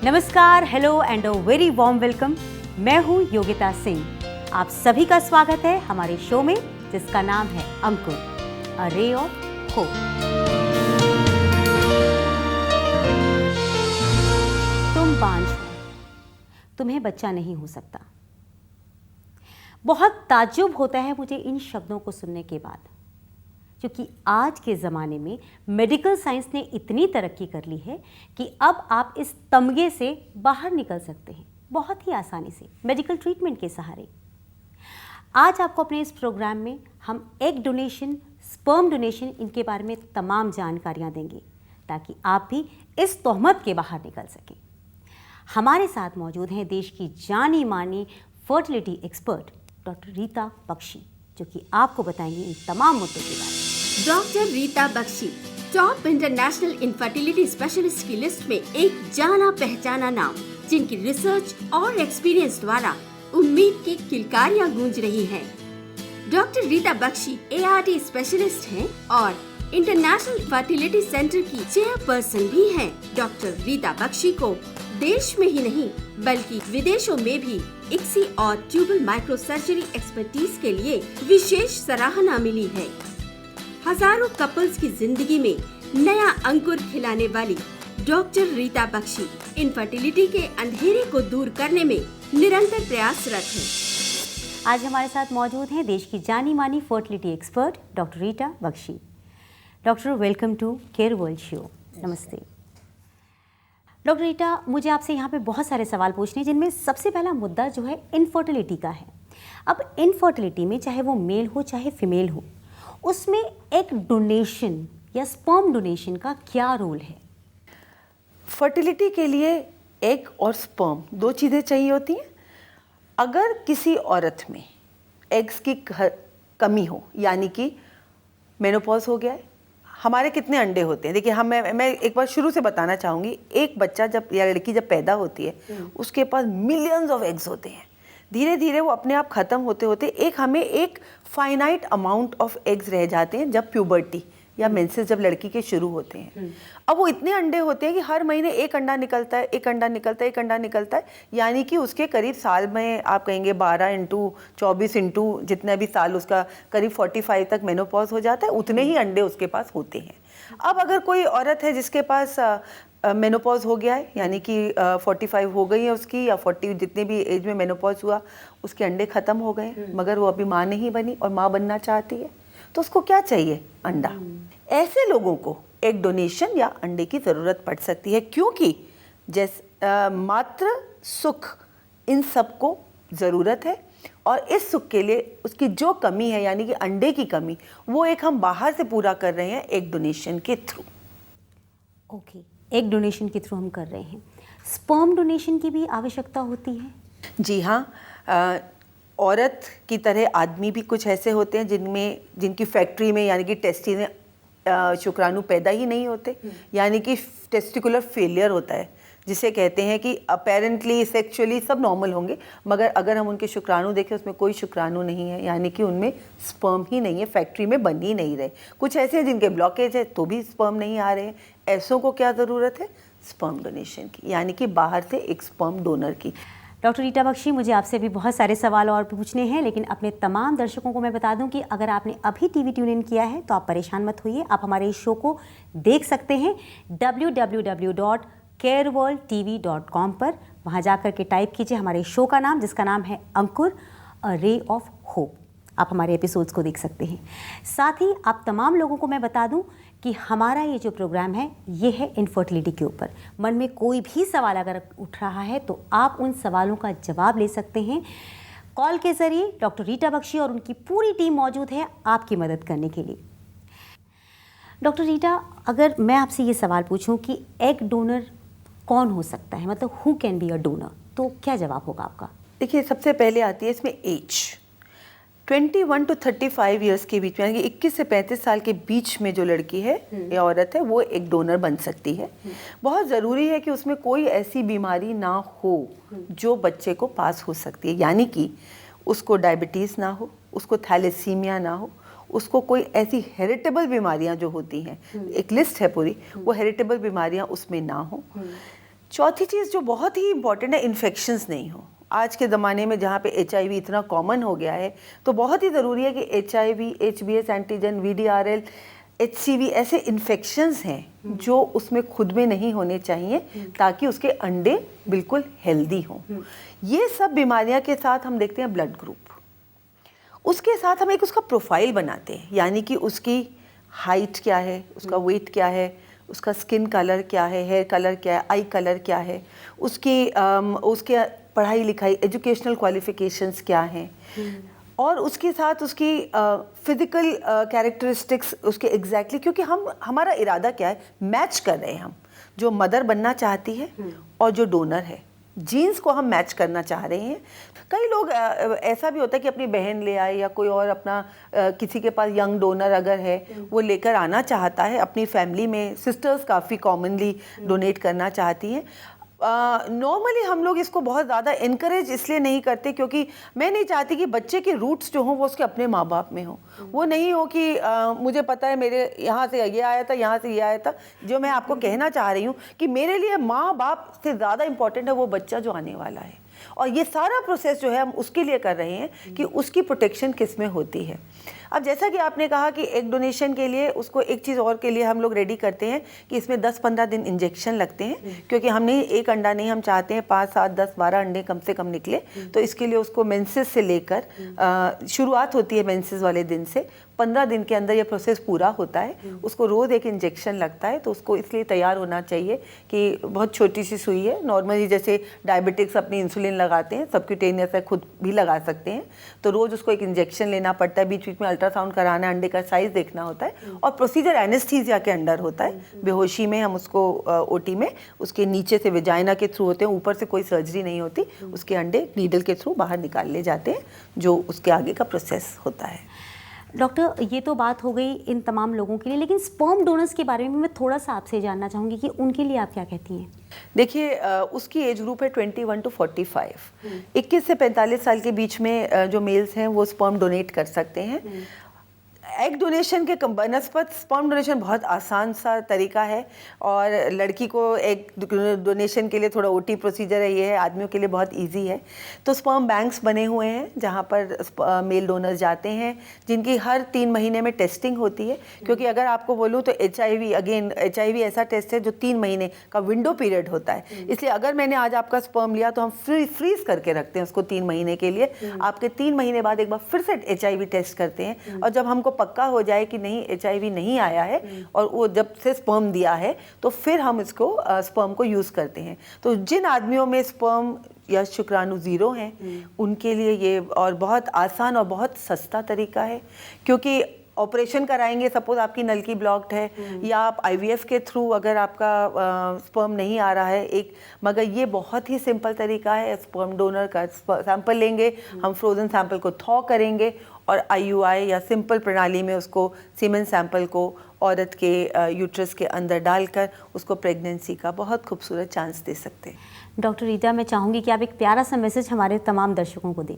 नमस्कार, hello and a very warm welcome. मैं हूं योगिता सिंह। आप सभी का स्वागत है हमारे शो में जिसका नाम है अंकुर, अ रे ऑफ होप। तुम बांझ हो, तुम्हें बच्चा नहीं हो सकता। बहुत ताज्जुब होता है मुझे इन शब्दों को सुनने के बाद, क्योंकि आज के ज़माने में मेडिकल साइंस ने इतनी तरक्की कर ली है कि अब आप इस तमगे से बाहर निकल सकते हैं बहुत ही आसानी से मेडिकल ट्रीटमेंट के सहारे। आज आपको अपने इस प्रोग्राम में हम एग डोनेशन, स्पर्म डोनेशन, इनके बारे में तमाम जानकारियां देंगे ताकि आप भी इस तोहमत के बाहर निकल सकें। हमारे साथ मौजूद हैं देश की जानी मानी fertility expert doctor Rita Bakshi, जो कि आपको बताएंगे इन तमाम मुद्दों के बारे में। Doctor Rita Bakshi top international infertility specialist की लिस्ट में एक जाना पहचाना नाम, जिनकी रिसर्च और एक्सपीरियंस द्वारा उम्मीद की किलकारियां गूंज रही हैं। Doctor Rita Bakshi ART specialist हैं और इंटरनेशनल फर्टिलिटी सेंटर की चेयरपर्सन भी हैं। डॉक्टर रीता बख्शी को देश में ही नहीं बल्कि विदेशों में भी ICSI और ट्यूबल माइक्रो सर्जरी एक्सपर्टीज के लिए विशेष सराहना मिली है। हजारों कपल्स की जिंदगी में नया अंकुर खिलाने वाली डॉक्टर रीता बख्शी इनफर्टिलिटी के अंधेरे को दूर करने में निरंतर प्रयासरत है। आज हमारे साथ मौजूद हैं देश की जानी मानी fertility expert doctor Rita Bakshi. Doctor, welcome to care world show. नमस्ते डॉक्टर रीता, मुझे आपसे यहाँ पे बहुत सारे सवाल पूछने हैं, जिनमें सबसे पहला मुद्दा जो है इनफर्टिलिटी का है। अब इनफर्टिलिटी में चाहे वो मेल हो चाहे फीमेल हो, उसमें एक डोनेशन या स्पर्म डोनेशन का क्या रोल है? फर्टिलिटी के लिए एग और स्पर्म दो चीज़ें चाहिए होती हैं। अगर किसी औरत में एग्स की कमी हो, यानी कि मेनोपॉज हो गया है, हमारे कितने अंडे होते हैं? देखिए, मैं एक बार शुरू से बताना चाहूँगी। एक बच्चा जब या लड़की जब पैदा होती है उसके पास मिलियंस ऑफ एग्स होते हैं। धीरे धीरे वो अपने आप ख़त्म होते होते हमें एक फाइनाइट अमाउंट ऑफ एग्स रह जाते हैं जब प्यूबर्टी या मेंसेस जब लड़की के शुरू होते हैं। अब वो इतने अंडे होते हैं कि हर महीने एक अंडा निकलता है, एक अंडा निकलता है, एक अंडा निकलता है, यानी कि उसके करीब साल में आप कहेंगे 12 इंटू 24 इंटू जितने भी साल, उसका करीब 45 तक मेनोपॉज हो जाता है, उतने ही अंडे उसके पास होते हैं। अब अगर कोई औरत है जिसके पास मेनोपॉज हो गया है, यानी कि 45 हो गई है उसकी, या 40 जितने भी एज में मेनोपॉज हुआ, उसके अंडे ख़त्म हो गए, मगर वो अभी माँ नहीं बनी और माँ बनना चाहती है, तो उसको क्या चाहिए? अंडा। ऐसे लोगों को एक डोनेशन या अंडे की ज़रूरत पड़ सकती है, क्योंकि मात्र सुख इन सबको ज़रूरत है, और इस सुख के लिए उसकी जो कमी है, यानी कि अंडे की कमी, वो एक हम बाहर से पूरा कर रहे हैं एक डोनेशन के थ्रू। ओके, एक डोनेशन के थ्रू हम कर रहे हैं। स्पर्म डोनेशन की भी आवश्यकता होती है? जी हाँ, औरत की तरह आदमी भी कुछ ऐसे होते हैं जिनकी फैक्ट्री में, यानी कि टेस्टी में शुक्राणु पैदा ही नहीं होते, यानी कि टेस्टिकुलर फेलियर होता है, जिसे कहते हैं कि अपेरेंटली सेक्सुअली सब नॉर्मल होंगे, मगर अगर हम उनके शुक्राणु देखें उसमें कोई शुक्राणु नहीं है, यानी कि उनमें स्पर्म ही नहीं है, फैक्ट्री में बन ही नहीं रहे। कुछ ऐसे हैं जिनके ब्लॉकेज है तो भी स्पर्म नहीं आ रहे हैं। ऐसों को क्या ज़रूरत है? स्पर्म डोनेशन की, यानी कि बाहर से एक स्पर्म डोनर की। डॉक्टर रीता बख्शी, मुझे आपसे भी बहुत सारे सवाल और पूछने हैं, लेकिन अपने तमाम दर्शकों को मैं बता दूं कि अगर आपने अभी टीवी ट्यून इन किया है तो आप परेशान मत होइए। आप हमारे इस शो को देख सकते हैं www.careworldtv.com पर। वहां जाकर के टाइप कीजिए हमारे शो का नाम, जिसका नाम है अंकुर, अ रे ऑफ होप। आप हमारे एपिसोड्स को देख सकते हैं। साथ ही आप तमाम लोगों को मैं बता दूं कि हमारा ये जो प्रोग्राम है ये है इनफर्टिलिटी के ऊपर। मन में कोई भी सवाल अगर उठ रहा है तो आप उन सवालों का जवाब ले सकते हैं कॉल के ज़रिए। डॉक्टर रीता बख्शी और उनकी पूरी टीम मौजूद है आपकी मदद करने के लिए। डॉक्टर रीता, अगर मैं आपसे ये सवाल पूछूं कि एग डोनर कौन हो सकता है, मतलब who can be a donor, तो क्या जवाब होगा आपका? देखिए, सबसे पहले आती है इसमें एज। 21 to 35 ईयर्स के बीच में, यानी 21 से 35 साल के बीच में जो लड़की है या औरत है, वो एक डोनर बन सकती है। बहुत ज़रूरी है कि उसमें कोई ऐसी बीमारी ना हो जो बच्चे को पास हो सकती है, यानी कि उसको डायबिटीज़ ना हो, उसको थैलेसीमिया ना हो, उसको कोई ऐसी हेरिटेबल बीमारियां जो होती हैं, एक लिस्ट है पूरी, वो हेरिटेबल बीमारियां उसमें ना हो। चौथी चीज़ जो बहुत ही इम्पॉर्टेंट है, इन्फेक्शंस नहीं हो। आज के ज़माने में जहाँ पे HIV इतना कॉमन हो गया है, तो बहुत ही ज़रूरी है कि HIV, HBS antigen, VDRL, HCV ऐसे इन्फेक्शंस हैं जो उसमें खुद में नहीं होने चाहिए, ताकि उसके अंडे बिल्कुल हेल्दी हों। ये सब बीमारियां के साथ हम देखते हैं ब्लड ग्रुप, उसके साथ हम एक उसका प्रोफाइल बनाते हैं, यानी कि उसकी हाइट क्या है, उसका वेट क्या है, उसका स्किन कलर क्या है, हेयर कलर क्या है, आई कलर क्या है, उसके पढ़ाई लिखाई एजुकेशनल क्वालिफिकेशंस क्या हैं, और उसके साथ उसकी फिजिकल कैरेक्टरिस्टिक्स उसके एग्जैक्टली, क्योंकि हमारा इरादा क्या है, मैच कर रहे हैं हम जो मदर बनना चाहती है और जो डोनर है, जीन्स को हम मैच करना चाह रहे हैं। कई लोग ऐसा भी होता है कि अपनी बहन ले आए या कोई और अपना किसी के पास यंग डोनर अगर है वो लेकर आना चाहता है अपनी फैमिली में। सिस्टर्स काफ़ी कॉमनली डोनेट करना चाहती हैं। नॉर्मली हम लोग इसको बहुत ज़्यादा इनकरेज इसलिए नहीं करते क्योंकि मैं नहीं चाहती कि बच्चे के रूट्स जो हों वो उसके अपने माँ बाप में हो। वो नहीं हो कि मुझे पता है मेरे यहाँ से ये आया था, यहाँ से ये आया था। जो मैं आपको कहना चाह रही हूँ कि मेरे लिए माँ बाप से ज़्यादा इम्पॉर्टेंट है वो बच्चा जो आने वाला है, और ये सारा प्रोसेस जो है हम उसके लिए कर रहे हैं कि उसकी प्रोटेक्शन किस में होती है। अब जैसा कि आपने कहा कि एग डोनेशन के लिए उसको एक चीज़ और के लिए हम लोग रेडी करते हैं कि इसमें 10-15 दिन इंजेक्शन लगते हैं, क्योंकि हमने एक अंडा नहीं, हम चाहते हैं 5, 7, 10, 12 अंडे कम से कम निकले। तो इसके लिए उसको मेंसेस से लेकर शुरुआत होती है मेंसेस वाले दिन से 15 दिन के अंदर ये प्रोसेस पूरा होता है। उसको रोज़ एक इंजेक्शन लगता है, तो उसको इसलिए तैयार होना चाहिए कि बहुत छोटी सी सुई है, नॉर्मली जैसे डायबिटिक्स अपनी इंसुलिन लगाते हैं, सबक्यूटेनियस है, खुद भी लगा सकते हैं। तो रोज़ उसको एक इंजेक्शन लेना पड़ता है, बीच बीच में अल्ट्रासाउंड कराना, अंडे का साइज़ देखना होता है, और प्रोसीजर एनेस्थीसिया के अंडर होता है। बेहोशी में हम उसको ओटी में उसके नीचे से वेजाइना के थ्रू होते हैं, ऊपर से कोई सर्जरी नहीं होती, उसके अंडे नीडल के थ्रू बाहर निकाल ले जाते हैं, जो उसके आगे का प्रोसेस होता है। डॉक्टर, ये तो बात हो गई इन तमाम लोगों के लिए, लेकिन स्पर्म डोनर्स के बारे में मैं थोड़ा सा आपसे जानना चाहूँगी कि उनके लिए आप क्या कहती हैं? देखिए, उसकी एज ग्रुप है 21 to 45। 21 से 45 साल के बीच में जो मेल्स हैं वो स्पर्म डोनेट कर सकते हैं। एग डोनेशन के बनस्पत स्पर्म डोनेशन बहुत आसान सा तरीका है, और लड़की को एग डोनेशन के लिए थोड़ा ओटी प्रोसीजर है, ये है, आदमियों के लिए बहुत इजी है। तो स्पर्म बैंक्स बने हुए हैं जहाँ पर मेल डोनर्स जाते हैं, जिनकी हर 3 महीने में टेस्टिंग होती है। क्योंकि अगर आपको बोलूँ तो HIV ऐसा टेस्ट है जो 3 महीने का विंडो पीरियड होता है। इसलिए अगर मैंने आज आपका स्पर्म लिया तो हम फ्रीज करके रखते हैं उसको 3 महीने के लिए। आपके 3 महीने बाद एक बार फिर से HIV टेस्ट करते हैं, और जब हमको पक्का हो जाए कि नहीं HIV नहीं आया है और वो जब से स्पर्म दिया है, तो फिर हम इसको स्पर्म को यूज़ करते हैं। तो जिन आदमियों में स्पर्म या शुक्राणु ज़ीरो हैं, उनके लिए ये और बहुत आसान और बहुत सस्ता तरीका है। क्योंकि ऑपरेशन कराएंगे, सपोज आपकी नलकी ब्लॉक्ड है, या आप IVF के थ्रू अगर आपका स्पर्म नहीं आ रहा है मगर ये बहुत ही सिंपल तरीका है। स्पर्म डोनर का सैंपल लेंगे, हम फ्रोजन सैंपल को थॉ करेंगे और IUI या सिंपल प्रणाली में उसको सीमेन सैंपल को औरत के यूट्रस के अंदर डालकर उसको प्रेगनेंसी का बहुत खूबसूरत चांस दे सकते हैं। डॉक्टर रीटा, मैं चाहूँगी कि आप एक प्यारा सा मैसेज हमारे तमाम दर्शकों को दें।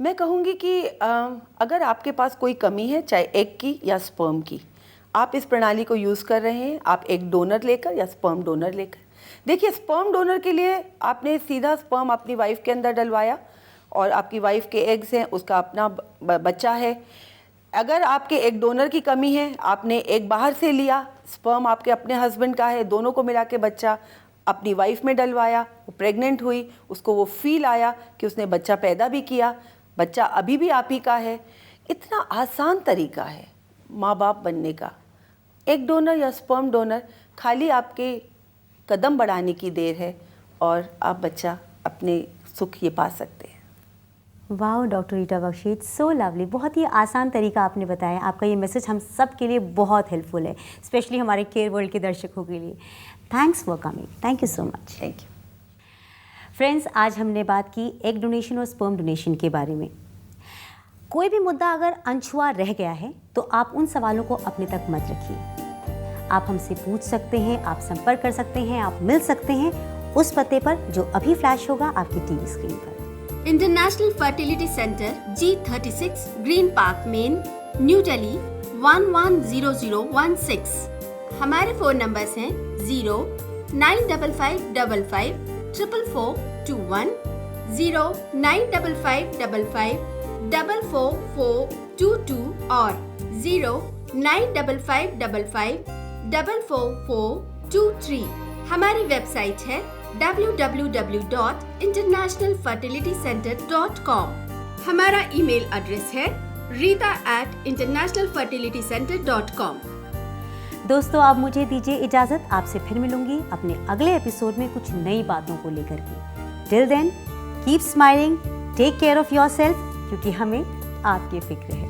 मैं कहूँगी कि अगर आपके पास कोई कमी है, चाहे एग की या स्पर्म की, आप इस प्रणाली को यूज़ कर रहे हैं, आप एक डोनर लेकर या स्पर्म डोनर लेकर। देखिए, स्पर्म डोनर के लिए आपने सीधा स्पर्म अपनी वाइफ के अंदर डलवाया, और आपकी वाइफ के एग्स हैं, उसका अपना बच्चा है। अगर आपके एक डोनर की कमी है, आपने एक बाहर से लिया, स्पर्म आपके अपने हस्बैंड का है, दोनों को मिला के बच्चा अपनी वाइफ में डलवाया, वो प्रेग्नेंट हुई, उसको वो फील आया कि उसने बच्चा पैदा भी किया, बच्चा अभी भी आप ही का है। इतना आसान तरीका है माँ बाप बनने का। एक डोनर या स्पर्म डोनर, खाली आपके कदम बढ़ाने की देर है और आप बच्चा अपने सुख ये पा सकते हैं। वाह doctor Rita Bakshi, so lovely, बहुत ही आसान तरीका आपने बताया। आपका ये मैसेज हम सब के लिए बहुत हेल्पफुल है, स्पेशली हमारे केयर वर्ल्ड के दर्शकों के लिए। Thanks for coming, thank you so much. Thank you. Friends, आज हमने बात की एग डोनेशन और स्पर्म डोनेशन के बारे में। कोई भी मुद्दा अगर अनछुआ रह गया है तो आप उन सवालों को अपने तक मत रखिए। आप हमसे पूछ सकते हैं, आप संपर्क कर सकते हैं, आप मिल सकते हैं उस पते पर जो अभी फ्लैश होगा आपकी टीवी स्क्रीन पर। International fertility centre, G36, green park main, new Delhi 110016। हमारे फोन नंबर्स हैं 0 09555444421, 09555444422 और 09555444423। हमारी वेबसाइट है www.internationalfertilitycenter.com। हमारा ईमेल एड्रेस है rita@internationalfertilitycenter.com। दोस्तों अब मुझे दीजिए इजाजत, आपसे फिर मिलूंगी अपने अगले एपिसोड में कुछ नई बातों को लेकर के। Till then keep smiling, take care of yourself, क्योंकि हमें आपकी फिक्र है।